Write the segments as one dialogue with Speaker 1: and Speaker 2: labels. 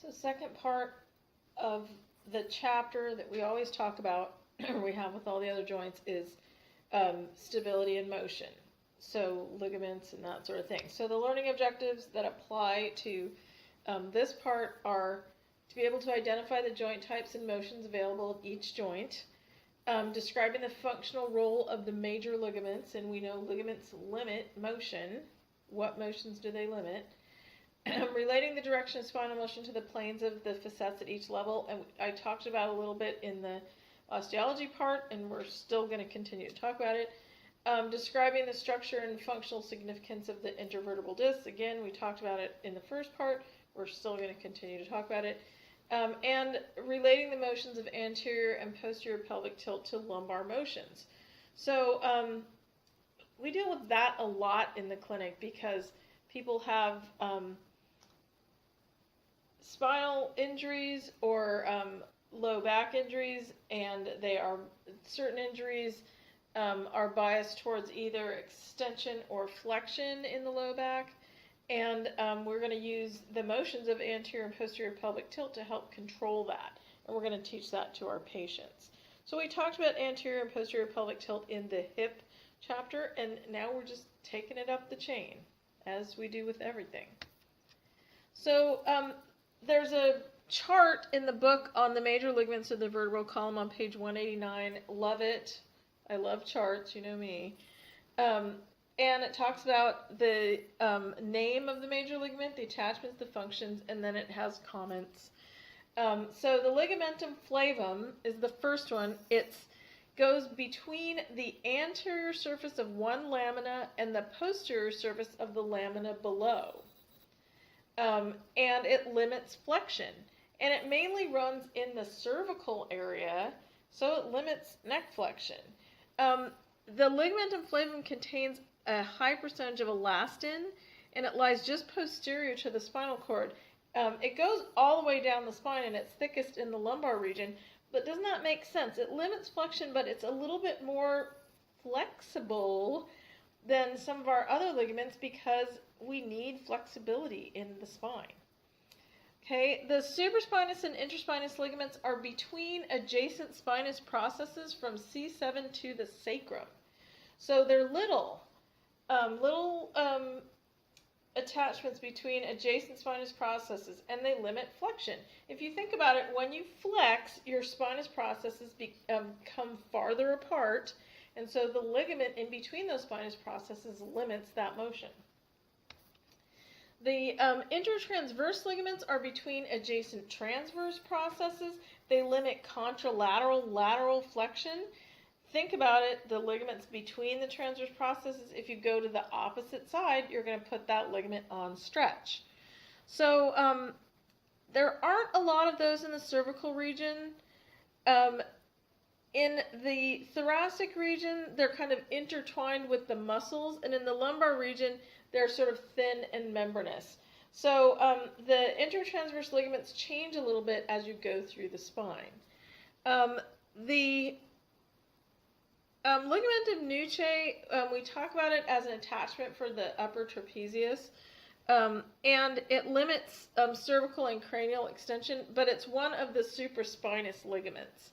Speaker 1: So second part of the chapter that we always talk about, or we have with all the other joints, is stability and motion. So ligaments and that sort of thing. So the learning objectives that apply to this part are to be able to identify the joint types and motions available at each joint, describing the functional role of the major ligaments, and we know ligaments limit motion. What motions do they limit? Relating the direction of spinal motion to the planes of the facets at each level, and I talked about a little bit in the osteology part, and we're still going to continue to talk about it. Describing the structure and functional significance of the intervertebral discs. Again, we talked about it in the first part. We're still going to continue to talk about it. And relating the motions of anterior and posterior pelvic tilt to lumbar motions. So we deal with that a lot in the clinic because people have spinal injuries or low back injuries, and certain injuries are biased towards either extension or flexion in the low back, and we're going to use the motions of anterior and posterior pelvic tilt to help control that, and we're going to teach that to our patients. So we talked about anterior and posterior pelvic tilt in the hip chapter, and now we're just taking it up the chain, as we do with everything. So there's a chart in the book on the major ligaments of the vertebral column on page 189. Love it. I love charts, you know me. And it talks about the name of the major ligament, the attachments, the functions, and then it has comments. So the ligamentum flavum is the first one. It goes between the anterior surface of one lamina and the posterior surface of the lamina below. And it limits flexion. And it mainly runs in the cervical area, so it limits neck flexion. The ligamentum flavum contains a high percentage of elastin, and it lies just posterior to the spinal cord. It goes all the way down the spine, and it's thickest in the lumbar region, but does not make sense. It limits flexion, but it's a little bit more flexible than some of our other ligaments because we need flexibility in the spine. Okay, the supraspinous and interspinous ligaments are between adjacent spinous processes from C7 to the sacrum. So they're little attachments between adjacent spinous processes, and they limit flexion. If you think about it, when you flex, your spinous processes come farther apart, and so the ligament in between those spinous processes limits that motion. The intertransverse ligaments are between adjacent transverse processes. They limit contralateral lateral flexion. Think about it, the ligaments between the transverse processes, if you go to the opposite side, you're going to put that ligament on stretch. So there aren't a lot of those in the cervical region. In the thoracic region, they're kind of intertwined with the muscles, and in the lumbar region, they're sort of thin and membranous. So the intertransverse ligaments change a little bit as you go through the spine. The ligamentum nuchae, we talk about it as an attachment for the upper trapezius, and it limits cervical and cranial extension, but it's one of the supraspinous ligaments.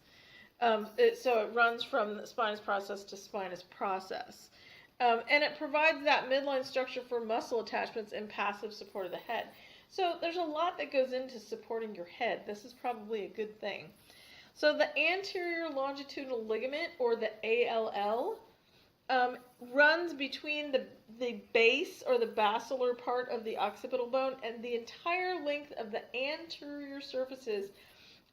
Speaker 1: So it runs from the spinous process to spinous process. And it provides that midline structure for muscle attachments and passive support of the head. So there's a lot that goes into supporting your head. This is probably a good thing. So the anterior longitudinal ligament, or the ALL, runs between the base or the basilar part of the occipital bone and the entire length of the anterior surfaces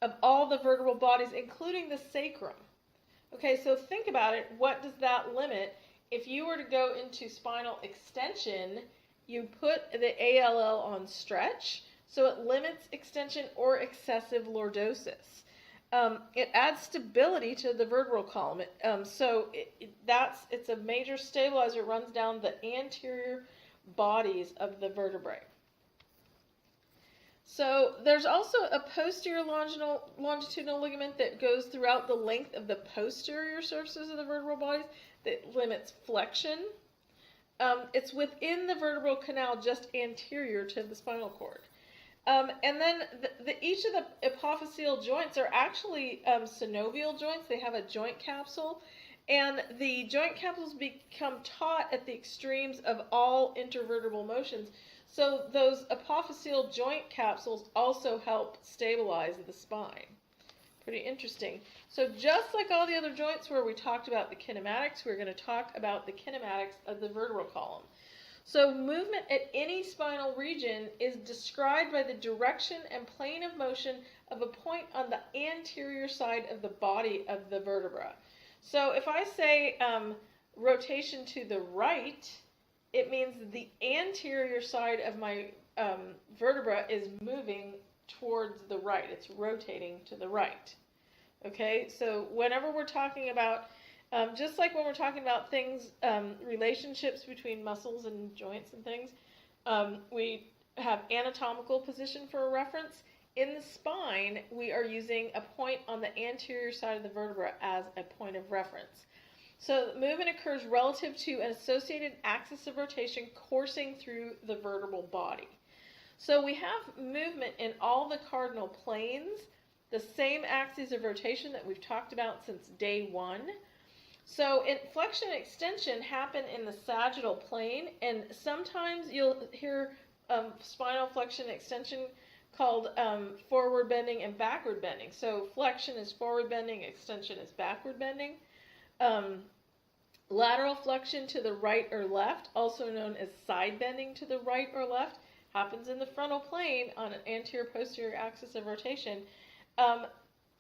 Speaker 1: of all the vertebral bodies, including the sacrum. Okay, so think about it. What does that limit? If you were to go into spinal extension, you put the ALL on stretch, so it limits extension or excessive lordosis. It adds stability to the vertebral column. It's a major stabilizer. It runs down the anterior bodies of the vertebrae. So there's also a posterior longitudinal ligament that goes throughout the length of the posterior surfaces of the vertebral bodies that limits flexion. It's within the vertebral canal just anterior to the spinal cord. And then each of the apophyseal joints are actually synovial joints. They have a joint capsule, and the joint capsules become taut at the extremes of all intervertebral motions. So those apophyseal joint capsules also help stabilize the spine. Pretty interesting. So just like all the other joints where we talked about the kinematics, we're going to talk about the kinematics of the vertebral column. So movement at any spinal region is described by the direction and plane of motion of a point on the anterior side of the body of the vertebra. So if I say rotation to the right, it means the anterior side of my vertebra is moving towards the right. It's rotating to the right. Okay, so whenever we're talking about just like when we're talking about things, relationships between muscles and joints and things, we have anatomical position for a reference. In the spine, we are using a point on the anterior side of the vertebra as a point of reference. So movement occurs relative to an associated axis of rotation coursing through the vertebral body. So we have movement in all the cardinal planes, the same axes of rotation that we've talked about since day one. So flexion and extension happen in the sagittal plane, and sometimes you'll hear spinal flexion and extension called forward bending and backward bending. So flexion is forward bending, extension is backward bending. Lateral flexion to the right or left, also known as side bending to the right or left, happens in the frontal plane on an anterior-posterior axis of rotation.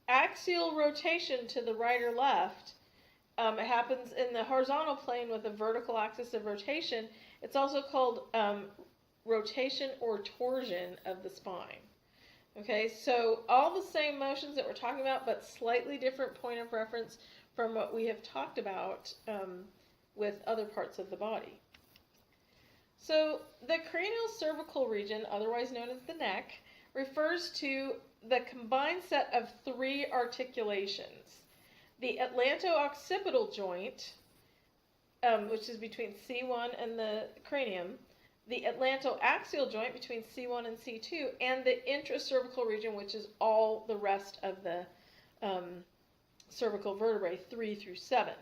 Speaker 1: Axial rotation to the right or left it happens in the horizontal plane with a vertical axis of rotation. It's also called rotation or torsion of the spine. Okay, so all the same motions that we're talking about, but slightly different point of reference from what we have talked about with other parts of the body. So the craniocervical region, otherwise known as the neck, refers to the combined set of three articulations. The atlanto-occipital joint, which is between C1 and the cranium, the atlanto-axial joint between C1 and C2, and the intracervical region, which is all the rest of the cervical vertebrae, 3 through 7.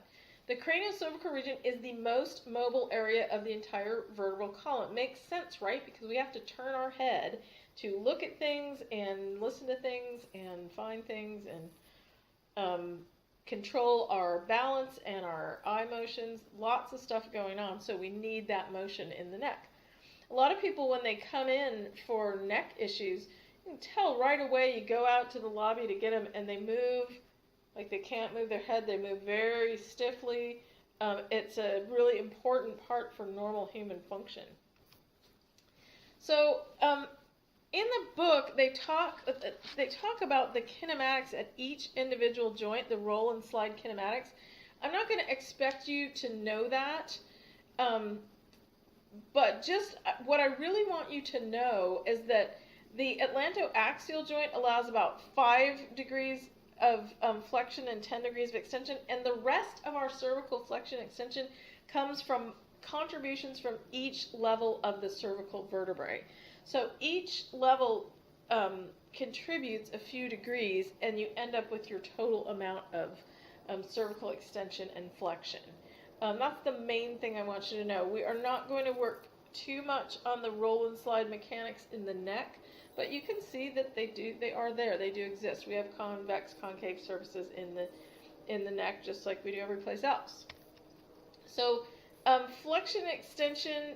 Speaker 1: The craniocervical region is the most mobile area of the entire vertebral column. Makes sense, right? Because we have to turn our head to look at things and listen to things and find things and control our balance and our eye motions. Lots of stuff going on, so we need that motion in the neck. A lot of people, when they come in for neck issues, you can tell right away. You go out to the lobby to get them, and they move like they can't move their head. They move very stiffly. It's a really important part for normal human function. So in the book, they talk about the kinematics at each individual joint, the roll and slide kinematics. I'm not going to expect you to know that, but just what I really want you to know is that the atlanto-axial joint allows about 5 degrees of flexion and 10 degrees of extension, and the rest of our cervical flexion and extension comes from contributions from each level of the cervical vertebrae. So each level contributes a few degrees, and you end up with your total amount of cervical extension and flexion. That's the main thing I want you to know. We are not going to work too much on the roll and slide mechanics in the neck, but you can see that they are there. They do exist. We have convex, concave surfaces in the neck, just like we do every place else. So flexion extension,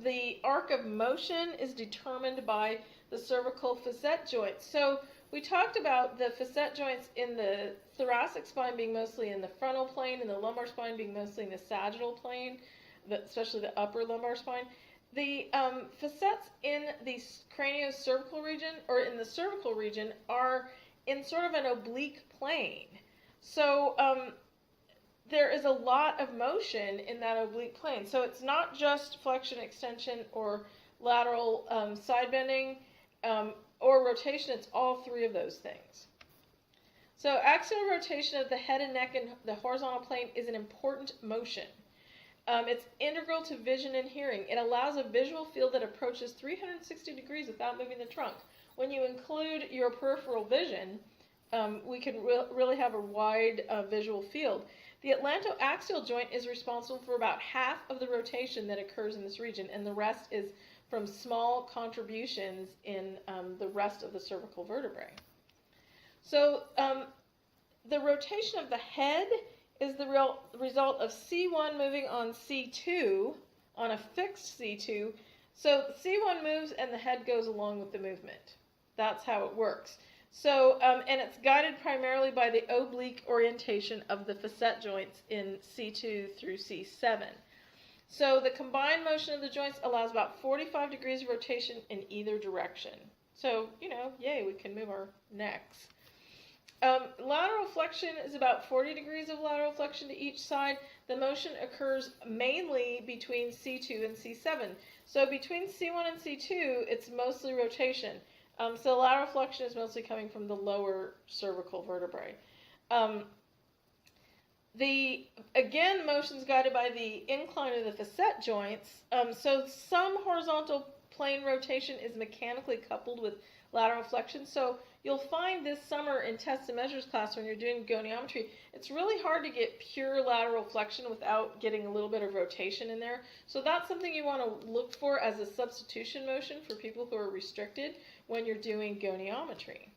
Speaker 1: the arc of motion is determined by the cervical facet joints. So we talked about the facet joints in the thoracic spine being mostly in the frontal plane and the lumbar spine being mostly in the sagittal plane, especially the upper lumbar spine. The facets in the craniocervical region, or in the cervical region, are in sort of an oblique plane. So there is a lot of motion in that oblique plane. So it's not just flexion, extension, or lateral side bending, or rotation. It's all three of those things. So axial rotation of the head and neck in the horizontal plane is an important motion. It's integral to vision and hearing. It allows a visual field that approaches 360 degrees without moving the trunk. When you include your peripheral vision, we can really have a wide visual field. The atlantoaxial joint is responsible for about half of the rotation that occurs in this region, and the rest is from small contributions in the rest of the cervical vertebrae. So the rotation of the head is the result of C1 moving on C2, on a fixed C2. So C1 moves and the head goes along with the movement. That's how it works. So, and it's guided primarily by the oblique orientation of the facet joints in C2 through C7. So the combined motion of the joints allows about 45 degrees of rotation in either direction. So, you know, yay, we can move our necks. Lateral flexion is about 40 degrees of lateral flexion to each side. The motion occurs mainly between C2 and C7. So between C1 and C2, it's mostly rotation. So lateral flexion is mostly coming from the lower cervical vertebrae. Again, motion is guided by the incline of the facet joints. So some horizontal plane rotation is mechanically coupled with lateral flexion. So you'll find this summer in test and measures class when you're doing goniometry, it's really hard to get pure lateral flexion without getting a little bit of rotation in there. So that's something you want to look for as a substitution motion for people who are restricted when you're doing goniometry.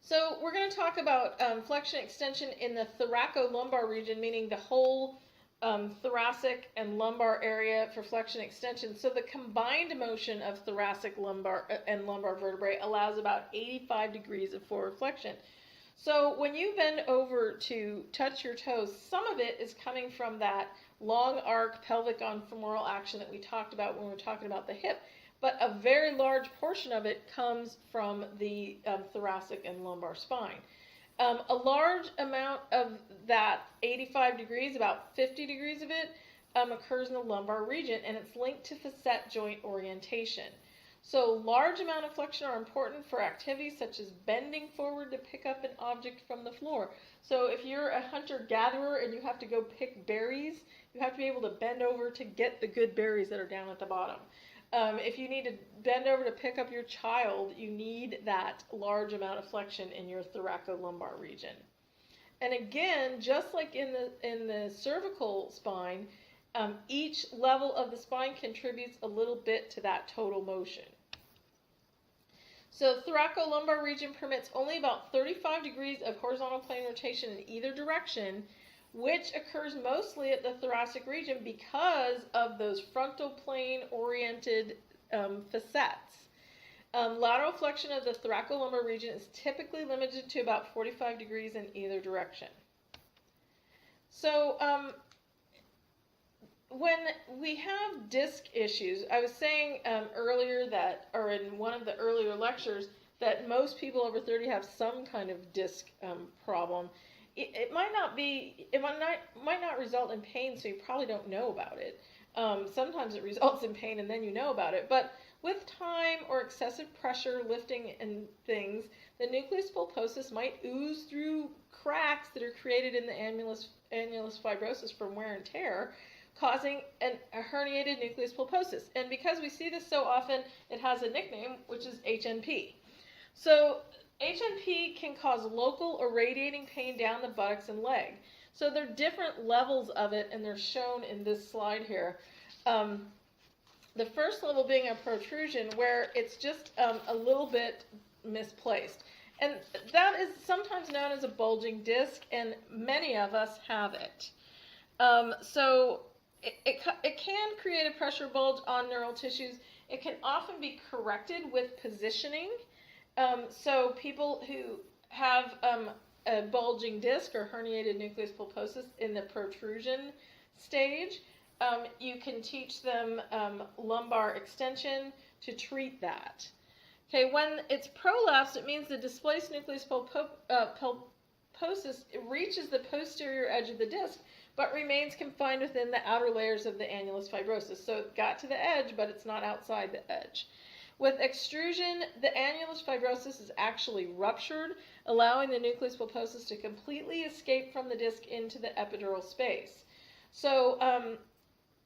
Speaker 1: So we're going to talk about flexion extension in the thoracolumbar region, meaning the whole thoracic and lumbar area for flexion extension. So the combined motion of thoracic, lumbar, and lumbar vertebrae allows about 85 degrees of forward flexion. So when you bend over to touch your toes, some of it is coming from that long arc pelvic on femoral action that we talked about when we were talking about the hip. But a very large portion of it comes from the thoracic and lumbar spine. A large amount of that 85 degrees, about 50 degrees of it, occurs in the lumbar region, and it's linked to facet joint orientation. So large amount of flexion are important for activities such as bending forward to pick up an object from the floor. So if you're a hunter-gatherer and you have to go pick berries, you have to be able to bend over to get the good berries that are down at the bottom. If you need to bend over to pick up your child, you need that large amount of flexion in your thoracolumbar region. And again, just like in the cervical spine, each level of the spine contributes a little bit to that total motion. So thoracolumbar region permits only about 35 degrees of horizontal plane rotation in either direction, which occurs mostly at the thoracic region because of those frontal plane oriented facets. Lateral flexion of the thoracolumbar region is typically limited to about 45 degrees in either direction. So when we have disc issues, I was saying earlier that, or in one of the earlier lectures, that most people over 30 have some kind of disc problem. It might not result in pain, so you probably don't know about it. Sometimes it results in pain and then you know about it. But with time or excessive pressure, lifting and things, the nucleus pulposus might ooze through cracks that are created in the annulus fibrosus from wear and tear, causing a herniated nucleus pulposus. And because we see this so often, it has a nickname, which is HNP. So HNP can cause local or radiating pain down the buttocks and leg. So there are different levels of it, and they're shown in this slide here. The first level being a protrusion, where it's just a little bit misplaced. And that is sometimes known as a bulging disc, and many of us have it. So it can create a pressure bulge on neural tissues. It can often be corrected with positioning. So people who have a bulging disc or herniated nucleus pulposus in the protrusion stage, you can teach them lumbar extension to treat that. Okay, when it's prolapsed, it means the displaced nucleus pulposus reaches the posterior edge of the disc, but remains confined within the outer layers of the annulus fibrosus. So it got to the edge, but it's not outside the edge. With extrusion, the annulus fibrosus is actually ruptured, allowing the nucleus pulposus to completely escape from the disc into the epidural space. So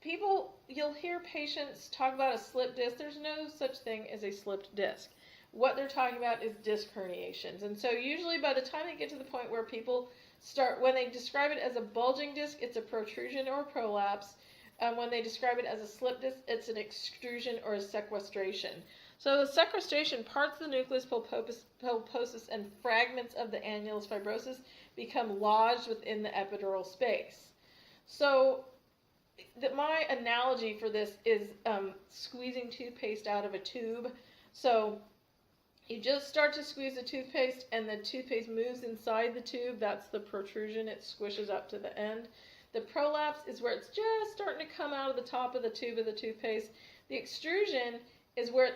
Speaker 1: you'll hear patients talk about a slipped disc. There's no such thing as a slipped disc. What they're talking about is disc herniations. And so usually by the time they get to the point where people when they describe it as a bulging disc, it's a protrusion or a prolapse. When they describe it as a slipped disc, it's an extrusion or a sequestration. So the sequestration, parts of the nucleus pulposus and fragments of the annulus fibrosus become lodged within the epidural space. So my analogy for this is squeezing toothpaste out of a tube. So you just start to squeeze the toothpaste and the toothpaste moves inside the tube. That's the protrusion. It squishes up to the end. The prolapse is where it's just starting to come out of the top of the tube of the toothpaste. The extrusion is where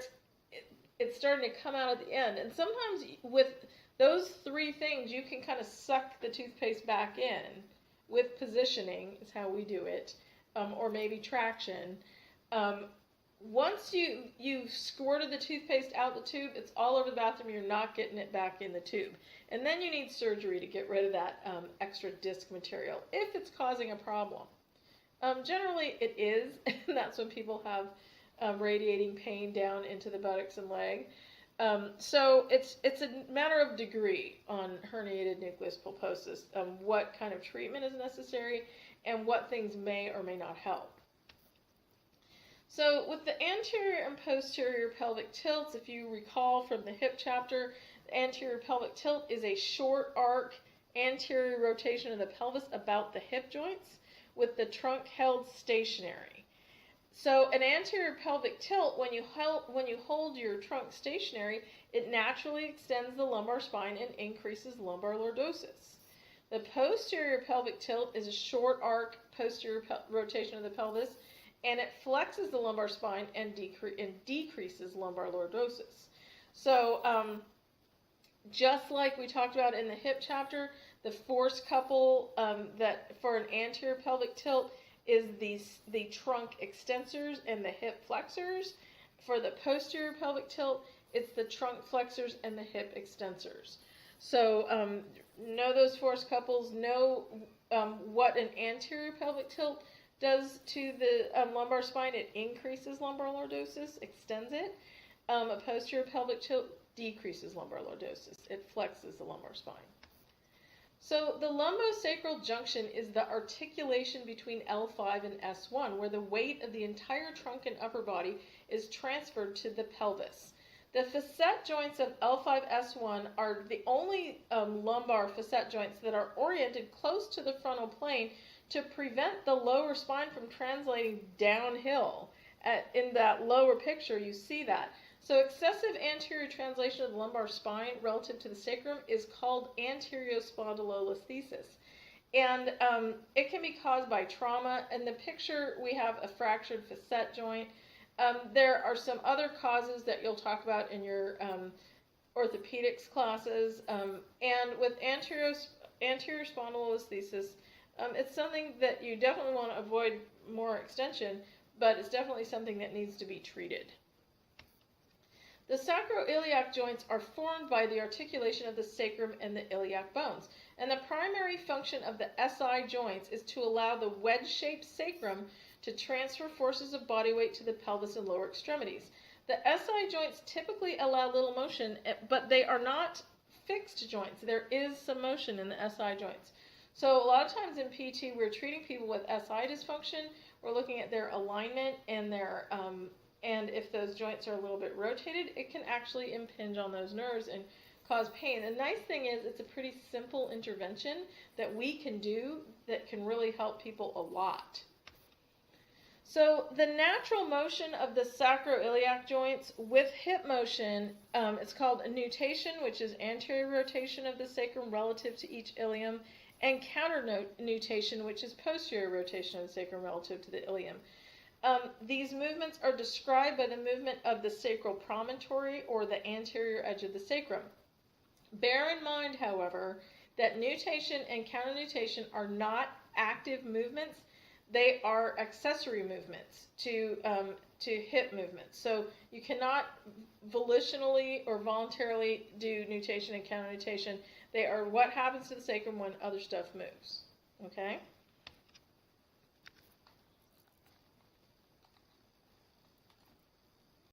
Speaker 1: it's starting to come out at the end. And sometimes with those three things, you can kind of suck the toothpaste back in with positioning, is how we do it, or maybe traction. Once you've squirted the toothpaste out the tube, it's all over the bathroom. You're not getting it back in the tube. And then you need surgery to get rid of that extra disc material if it's causing a problem. Generally, it is, and that's when people have radiating pain down into the buttocks and leg. So it's a matter of degree on herniated nucleus pulposus, what kind of treatment is necessary, and what things may or may not help. So with the anterior and posterior pelvic tilts, if you recall from the hip chapter, the anterior pelvic tilt is a short arc anterior rotation of the pelvis about the hip joints with the trunk held stationary. So an anterior pelvic tilt, when you hold your trunk stationary, it naturally extends the lumbar spine and increases lumbar lordosis. The posterior pelvic tilt is a short arc posterior rotation of the pelvis, and it flexes the lumbar spine and decreases lumbar lordosis. So just like we talked about in the hip chapter, the force couple that for an anterior pelvic tilt is the trunk extensors and the hip flexors. For the posterior pelvic tilt, it's the trunk flexors and the hip extensors. So know those force couples, know what an anterior pelvic tilt does to the lumbar spine. It increases lumbar lordosis, extends it. A posterior pelvic tilt decreases lumbar lordosis. It flexes the lumbar spine. So the lumbosacral junction is the articulation between L5 and S1, where the weight of the entire trunk and upper body is transferred to the pelvis. The facet joints of L5-S1 are the only lumbar facet joints that are oriented close to the frontal plane to prevent the lower spine from translating downhill. In that lower picture, you see that. So excessive anterior translation of the lumbar spine relative to the sacrum is called anterior spondylolisthesis. And it can be caused by trauma. In the picture, we have a fractured facet joint. There are some other causes that you'll talk about in your orthopedics classes. And with anterior spondylolisthesis, it's something that you definitely want to avoid more extension, but it's definitely something that needs to be treated. The sacroiliac joints are formed by the articulation of the sacrum and the iliac bones. And the primary function of the SI joints is to allow the wedge-shaped sacrum to transfer forces of body weight to the pelvis and lower extremities. The SI joints typically allow little motion, but they are not fixed joints. There is some motion in the SI joints. So a lot of times in PT, we're treating people with SI dysfunction. We're looking at their alignment and their and if those joints are a little bit rotated, it can actually impinge on those nerves and cause pain. The nice thing is it's a pretty simple intervention that we can do that can really help people a lot. So the natural motion of the sacroiliac joints with hip motion, it's called a nutation, which is anterior rotation of the sacrum relative to each ilium, and counter nutation, which is posterior rotation of the sacrum relative to the ilium. These movements are described by the movement of the sacral promontory or the anterior edge of the sacrum. Bear in mind, however, that nutation and counter nutation are not active movements. They are accessory movements to hip movements. So you cannot volitionally or voluntarily do nutation and counter nutation. They are what happens to the sacrum when other stuff moves. Okay?